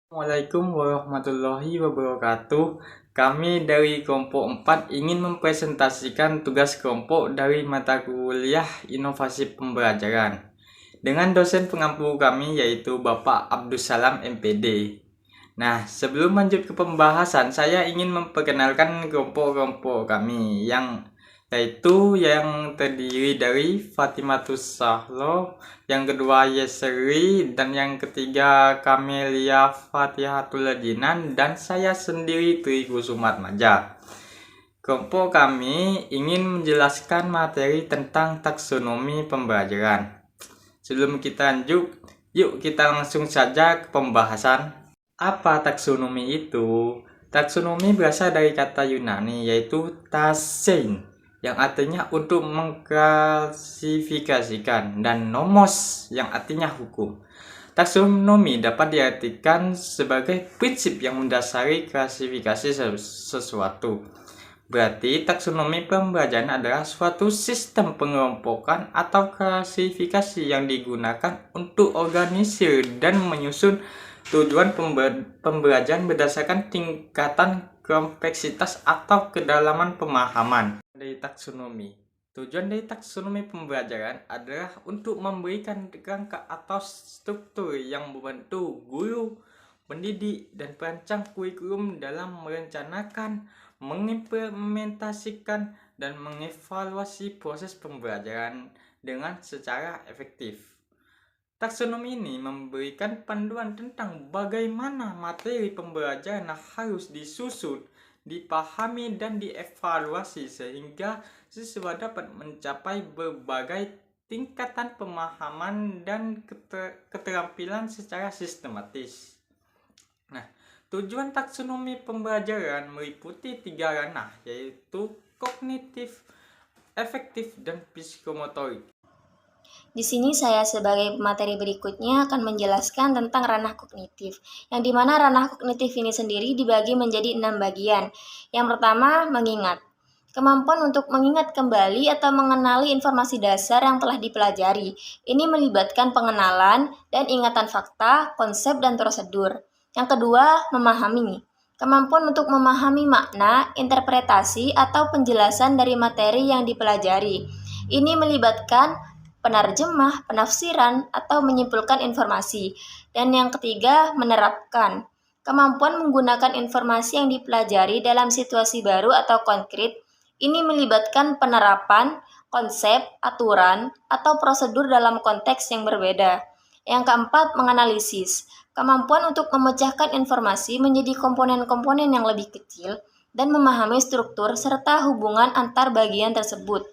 Assalamualaikum warahmatullahi wabarakatuh. Kami dari kelompok 4 ingin mempresentasikan tugas kelompok dari mata kuliah Inovasi Pembelajaran dengan dosen pengampu kami yaitu Bapak Abdussalam MPD. Nah, sebelum lanjut ke pembahasan, saya ingin memperkenalkan kelompok-kelompok kami yang terdiri dari Fatimatus Sahlo, yang kedua Yeseri, dan yang ketiga Kamelia Fatihatul Jinan, dan saya sendiri Tri Kusumatmaja. Kelompok kami ingin menjelaskan materi tentang taksonomi pembelajaran. Sebelum kita lanjut, yuk kita langsung saja ke pembahasan. Apa taksonomi itu? Taksonomi berasal dari kata Yunani yaitu tasein, yang artinya untuk mengklasifikasikan, dan nomos yang artinya hukum. Taksonomi dapat diartikan sebagai prinsip yang mendasari klasifikasi sesuatu. Berarti taksonomi pembelajaran adalah suatu sistem pengelompokan atau klasifikasi yang digunakan untuk organisir dan menyusun tujuan pembelajaran berdasarkan tingkatan kompleksitas atau kedalaman pemahaman. Dari taksonomi, tujuan dari taksonomi pembelajaran adalah untuk memberikan kerangka atau struktur yang membantu guru, pendidik, dan perancang kurikulum dalam merencanakan, mengimplementasikan, dan mengevaluasi proses pembelajaran dengan secara efektif. Taksonomi ini memberikan panduan tentang bagaimana materi pembelajaran harus disusun, dipahami, dan dievaluasi sehingga siswa dapat mencapai berbagai tingkatan pemahaman dan keterampilan secara sistematis. Nah, tujuan taksonomi pembelajaran meliputi 3 ranah, yaitu kognitif, efektif, dan psikomotorik. Di sini saya sebagai materi berikutnya akan menjelaskan tentang ranah kognitif, yang dimana ranah kognitif ini sendiri dibagi menjadi 6 bagian. Yang pertama, mengingat. Kemampuan untuk mengingat kembali atau mengenali informasi dasar yang telah dipelajari. Ini melibatkan pengenalan dan ingatan fakta, konsep, dan prosedur. Yang kedua, memahami. Kemampuan untuk memahami makna, interpretasi, atau penjelasan dari materi yang dipelajari. Ini melibatkan penerjemah, penafsiran, atau menyimpulkan informasi. Dan yang ketiga, menerapkan. Kemampuan menggunakan informasi yang dipelajari dalam situasi baru atau konkret. Ini melibatkan penerapan, konsep, aturan, atau prosedur dalam konteks yang berbeda. Yang keempat, menganalisis. Kemampuan untuk memecahkan informasi menjadi komponen-komponen yang lebih kecil dan memahami struktur serta hubungan antar bagian tersebut.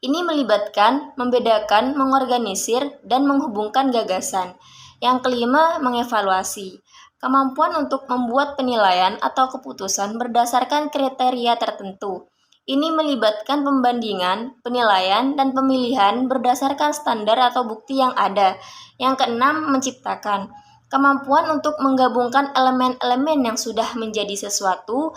Ini melibatkan, membedakan, mengorganisir, dan menghubungkan gagasan. Yang kelima, mengevaluasi. Kemampuan untuk membuat penilaian atau keputusan berdasarkan kriteria tertentu. Ini melibatkan pembandingan, penilaian, dan pemilihan berdasarkan standar atau bukti yang ada. Yang keenam, menciptakan. Kemampuan untuk menggabungkan elemen-elemen yang sudah menjadi sesuatu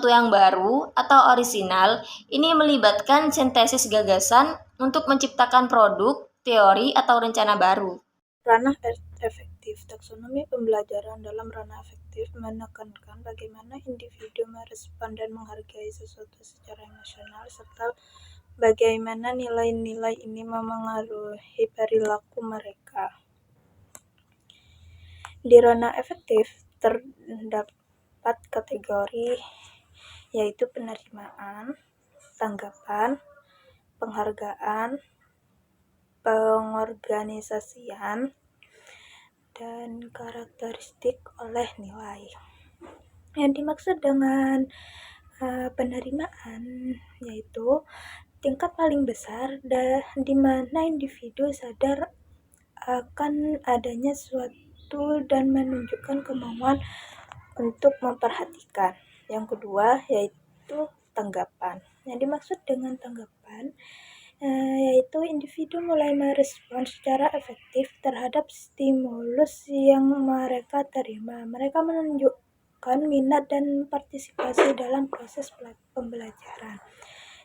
yang baru atau orisinal. Ini melibatkan sintesis gagasan untuk menciptakan produk, teori, atau rencana baru. Ranah efektif. Taksonomi pembelajaran dalam ranah efektif menekankan bagaimana individu merespon dan menghargai sesuatu secara emosional, serta bagaimana nilai-nilai ini memengaruhi perilaku mereka. Di ranah efektif terdapat kategori yaitu penerimaan, tanggapan, penghargaan, pengorganisasian, dan karakteristik oleh nilai. Yang dimaksud dengan penerimaan yaitu tingkat paling besar di mana individu sadar akan adanya suatu dan menunjukkan kemauan untuk memperhatikan. Yang kedua yaitu tanggapan. Yang dimaksud dengan tanggapan yaitu individu mulai merespon secara efektif terhadap stimulus yang mereka terima. Mereka menunjukkan minat dan partisipasi dalam proses pembelajaran.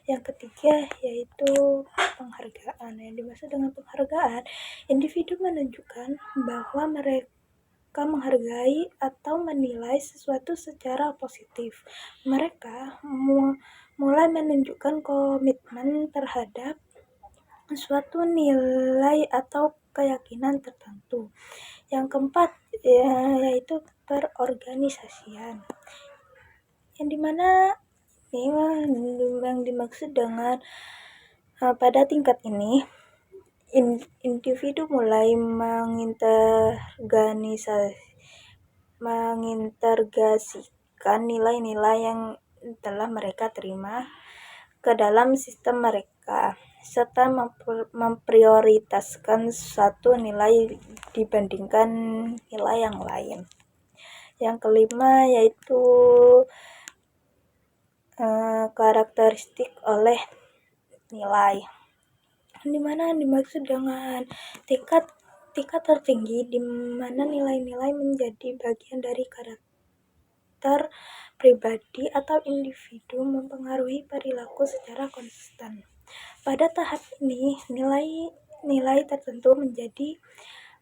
Yang ketiga yaitu penghargaan. Yang dimaksud dengan penghargaan, individu menunjukkan bahwa mereka mereka menghargai atau menilai sesuatu secara positif. Mereka mulai menunjukkan komitmen terhadap suatu nilai atau keyakinan tertentu. Yang keempat yaitu perorganisasian, yang dimana yang dimaksud dengan pada tingkat ini individu mulai mengintegrasikan nilai-nilai yang telah mereka terima ke dalam sistem mereka, serta memprioritaskan satu nilai dibandingkan nilai yang lain. Yang kelima yaitu karakteristik oleh nilai, di mana dimaksud dengan tingkat tertinggi di mana nilai-nilai menjadi bagian dari karakter pribadi atau individu mempengaruhi perilaku secara konsisten. Pada tahap ini, nilai tertentu menjadi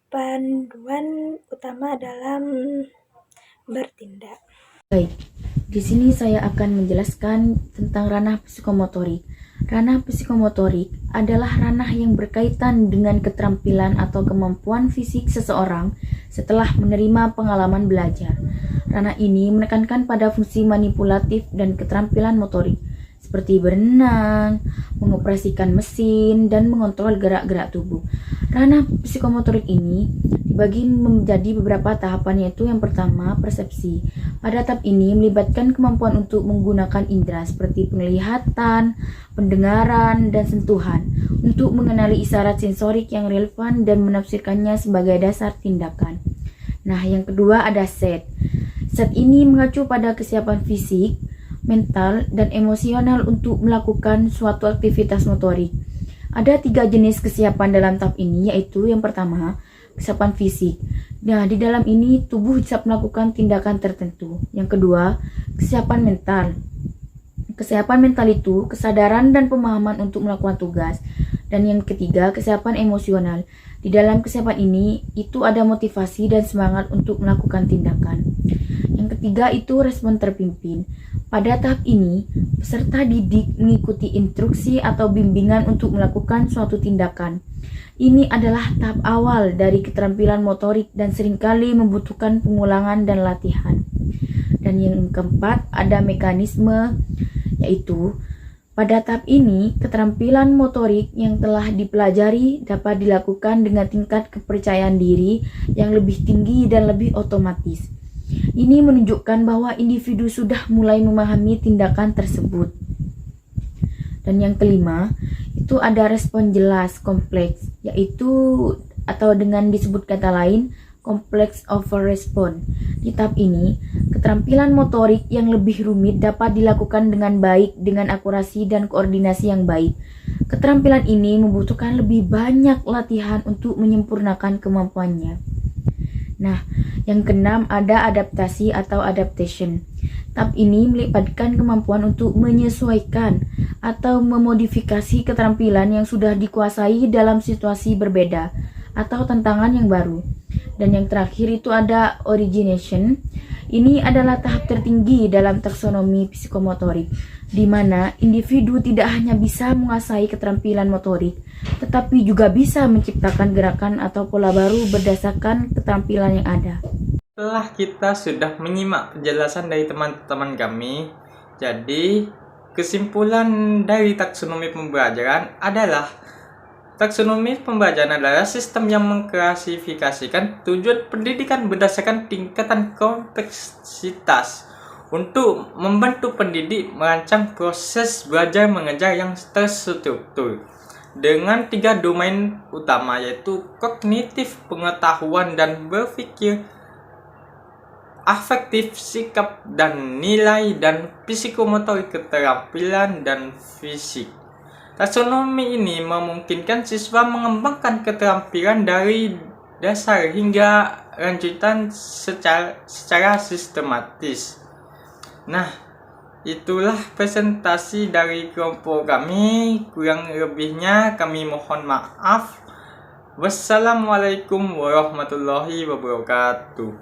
panduan utama dalam bertindak. Baik, di sini saya akan menjelaskan tentang ranah psikomotorik. Ranah psikomotorik adalah ranah yang berkaitan dengan keterampilan atau kemampuan fisik seseorang setelah menerima pengalaman belajar. Ranah ini menekankan pada fungsi manipulatif dan keterampilan motorik, seperti berenang, mengoperasikan mesin, dan mengontrol gerak-gerak tubuh. Ranah psikomotorik ini dibagi menjadi beberapa tahapan, yaitu yang pertama, persepsi. Pada tahap ini melibatkan kemampuan untuk menggunakan indera seperti penglihatan, pendengaran, dan sentuhan untuk mengenali isyarat sensorik yang relevan dan menafsirkannya sebagai dasar tindakan. Nah, yang kedua ada set. Set ini mengacu pada kesiapan fisik, mental, dan emosional untuk melakukan suatu aktivitas motorik. Ada 3 jenis kesiapan dalam tahap ini, yaitu yang pertama, kesiapan fisik. Nah, di dalam ini tubuh siap melakukan tindakan tertentu. Yang kedua, kesiapan mental. Kesiapan mental itu kesadaran dan pemahaman untuk melakukan tugas. Dan yang ketiga, kesiapan emosional. Di dalam kesiapan ini, itu ada motivasi dan semangat untuk melakukan tindakan. Yang ketiga itu respon terpimpin. Pada tahap ini, peserta didik mengikuti instruksi atau bimbingan untuk melakukan suatu tindakan. Ini adalah tahap awal dari keterampilan motorik dan seringkali membutuhkan pengulangan dan latihan. Dan yang keempat ada mekanisme, yaitu pada tahap ini keterampilan motorik yang telah dipelajari dapat dilakukan dengan tingkat kepercayaan diri yang lebih tinggi dan lebih otomatis. Ini menunjukkan bahwa individu sudah mulai memahami tindakan tersebut. Dan yang kelima, itu ada respon jelas kompleks, yaitu atau dengan disebut kata lain, complex over respond. Di tahap ini, keterampilan motorik yang lebih rumit dapat dilakukan dengan baik dengan akurasi dan koordinasi yang baik. Keterampilan ini membutuhkan lebih banyak latihan untuk menyempurnakan kemampuannya. Nah, yang keenam ada adaptasi atau adaptation. Tahap ini melibatkan kemampuan untuk menyesuaikan atau memodifikasi keterampilan yang sudah dikuasai dalam situasi berbeda atau tantangan yang baru. Dan yang terakhir itu ada origination. Ini adalah tahap tertinggi dalam taksonomi psikomotorik, di mana individu tidak hanya bisa menguasai keterampilan motorik, tetapi juga bisa menciptakan gerakan atau pola baru berdasarkan keterampilan yang ada. Setelah kita sudah menyimak penjelasan dari teman-teman kami, jadi kesimpulan dari taksonomi pembelajaran adalah taksonomi pembelajaran adalah sistem yang mengklasifikasikan tujuan pendidikan berdasarkan tingkatan kompleksitas untuk membantu pendidik merancang proses belajar mengajar yang terstruktur dengan 3 domain utama, yaitu kognitif, pengetahuan dan berpikir, afektif, sikap dan nilai, dan psikomotorik, keterampilan dan fisik. Taksonomi ini memungkinkan siswa mengembangkan keterampilan dari dasar hingga lanjutan secara sistematis. Nah, itulah presentasi dari kelompok kami. Kurang lebihnya kami mohon maaf. Wassalamualaikum warahmatullahi wabarakatuh.